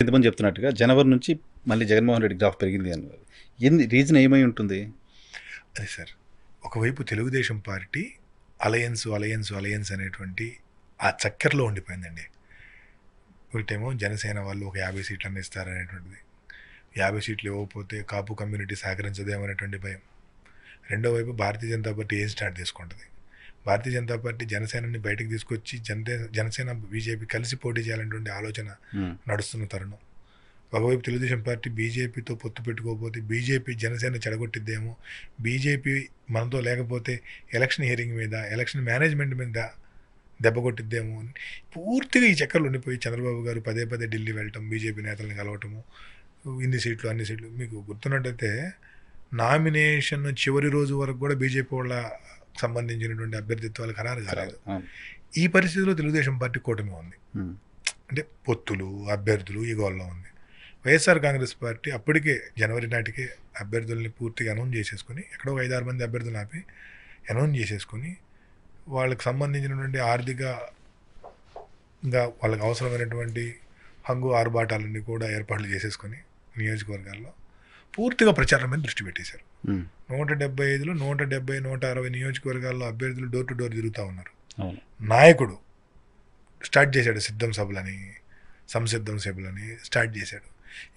ఇంతమంది చెప్తున్నట్టుగా జనవరి నుంచి మళ్ళీ జగన్మోహన్ రెడ్డి గ్రాఫ్ పెరిగింది అన్నారు. రీజన్ ఏమై ఉంటుంది? అదే సార్, ఒకవైపు తెలుగుదేశం పార్టీ అలయన్స్ అనేటువంటి ఆ చక్కెరలో ఉండిపోయిందండి. ఒకటేమో జనసేన వాళ్ళు ఒక 50 సీట్లన్నీ ఇస్తారనేటువంటిది, 50 సీట్లు ఇవ్వకపోతే కాపు కమ్యూనిటీ సహకరించదేమనేటువంటి భయం. రెండో వైపు భారతీయ జనతా పార్టీ ఏం స్టార్ట్ చేసుకుంటుంది. భారతీయ జనతా పార్టీ జనసేనని బయటకు తీసుకొచ్చి జనసేన బీజేపీ కలిసి పోటీ చేయాలనేటువంటి ఆలోచన నడుస్తున్న తరుణం. ఒకవైపు తెలుగుదేశం పార్టీ బీజేపీతో పొత్తు పెట్టుకోకపోతే బీజేపీ జనసేన చెడగొట్టిద్దేమో, బీజేపీ మనతో లేకపోతే ఎలక్షన్ హియరింగ్ మీద, ఎలక్షన్ మేనేజ్మెంట్ మీద దెబ్బ కొట్టిద్దేమో అని పూర్తిగా ఈ చక్కర్లు ఉండిపోయి చంద్రబాబు గారు పదే ఢిల్లీ వెళ్ళటం, బీజేపీ నేతలను కలవటము, ఇన్ని సీట్లు అన్ని సీట్లు. మీకు గుర్తున్నట్టయితే నామినేషన్ చివరి రోజు వరకు కూడా బీజేపీ వాళ్ళ సంబంధించినటువంటి అభ్యర్థిత్వాలు ఖరారు కాలేదు. ఈ పరిస్థితిలో తెలుగుదేశం పార్టీ కూటమి ఉంది. అంటే పొత్తులు, అభ్యర్థులు ఈ గోల్లో ఉంది. వైఎస్ఆర్ కాంగ్రెస్ పార్టీ అప్పటికే జనవరి నాటికే అభ్యర్థుల్ని పూర్తిగా అనౌన్స్ చేసేసుకొని, ఎక్కడో 5-6 మంది అభ్యర్థులు ఆపి అనౌన్స్ చేసేసుకొని, వాళ్ళకి సంబంధించినటువంటి ఆర్థికంగా వాళ్ళకి అవసరమైనటువంటి హంగు ఆర్భాటాలన్నీ కూడా ఏర్పాట్లు చేసేసుకొని నియోజకవర్గాల్లో పూర్తిగా ప్రచారం మీద దృష్టి పెట్టేశారు. 175లో 170, 160 నియోజకవర్గాల్లో అభ్యర్థులు డోర్ టు డోర్ తిరుగుతూ ఉన్నారు. నాయకుడు స్టార్ట్ చేశాడు సిద్ధం సభలని, సంసిద్ధం సభలని స్టార్ట్ చేశాడు.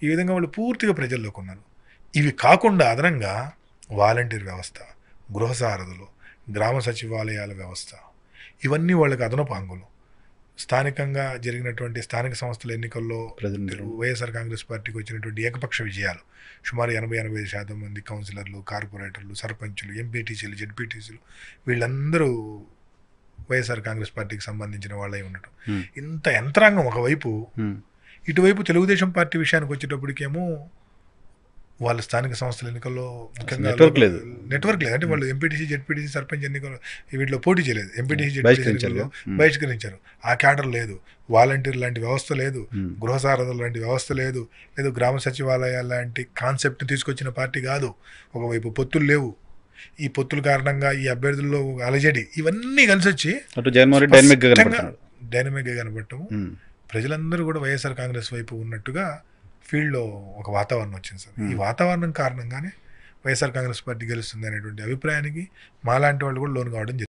ఈ విధంగా వాళ్ళు పూర్తిగా ప్రజల్లోకి ఉన్నారు. ఇవి కాకుండా అదనంగా వాలంటీర్ వ్యవస్థ, గృహ సారథులు, గ్రామ సచివాలయాల వ్యవస్థ, ఇవన్నీ వాళ్ళకి అదనపు హంగులు. స్థానికంగా జరిగినటువంటి స్థానిక సంస్థల ఎన్నికల్లో వైఎస్ఆర్ కాంగ్రెస్ పార్టీకి వచ్చినటువంటి ఏకపక్ష విజయాలు, సుమారు 80-85% మంది కౌన్సిలర్లు, కార్పొరేటర్లు, సర్పంచులు, ఎంపీటీసీలు, జెడ్పీటీసీలు వీళ్ళందరూ వైఎస్ఆర్ కాంగ్రెస్ పార్టీకి సంబంధించిన వాళ్ళై ఉండటం. ఇంత యంత్రాంగం ఒకవైపు. ఇటువైపు తెలుగుదేశం పార్టీ విషయానికి వచ్చేటప్పటికేమో వాళ్ళ స్థానిక సంస్థల ఎన్నికల్లో ముఖ్యంగా నెట్వర్క్ లేదు. అంటే వాళ్ళు ఎంపీటీసీ, జెడ్పీటీసీ, సర్పంచ్ ఎన్నికలు వీటిలో పోటీ చేయలేదు. ఎంపీటీసీ, జెడ్పీటీసీ ఎన్నికల్లో బహిష్కరించారు. ఆ క్యాడర్ లేదు, వాలంటీర్ లాంటి వ్యవస్థ లేదు, గృహ సారథులు లాంటి వ్యవస్థ లేదు, గ్రామ సచివాలయాల లాంటి కాన్సెప్ట్ తీసుకొచ్చిన పార్టీ కాదు. ఒకవైపు పొత్తులు లేవు. ఈ పొత్తుల కారణంగా ఈ అభ్యర్థుల్లో అలజడి, ఇవన్నీ కలిసి వచ్చి డైనమిక్గా కనబడటము, ప్రజలందరూ కూడా వైఎస్ఆర్ కాంగ్రెస్ వైపు ఉన్నట్టుగా ఫీల్డ్లో ఒక వాతావరణం వచ్చింది సార్. ఈ వాతావరణం కారణంగానే వైఎస్ఆర్ కాంగ్రెస్ పార్టీ గెలుస్తుంది అనేటువంటి అభిప్రాయానికి మాలాంటి వాళ్ళు కూడా లోను కావడం జరిగింది.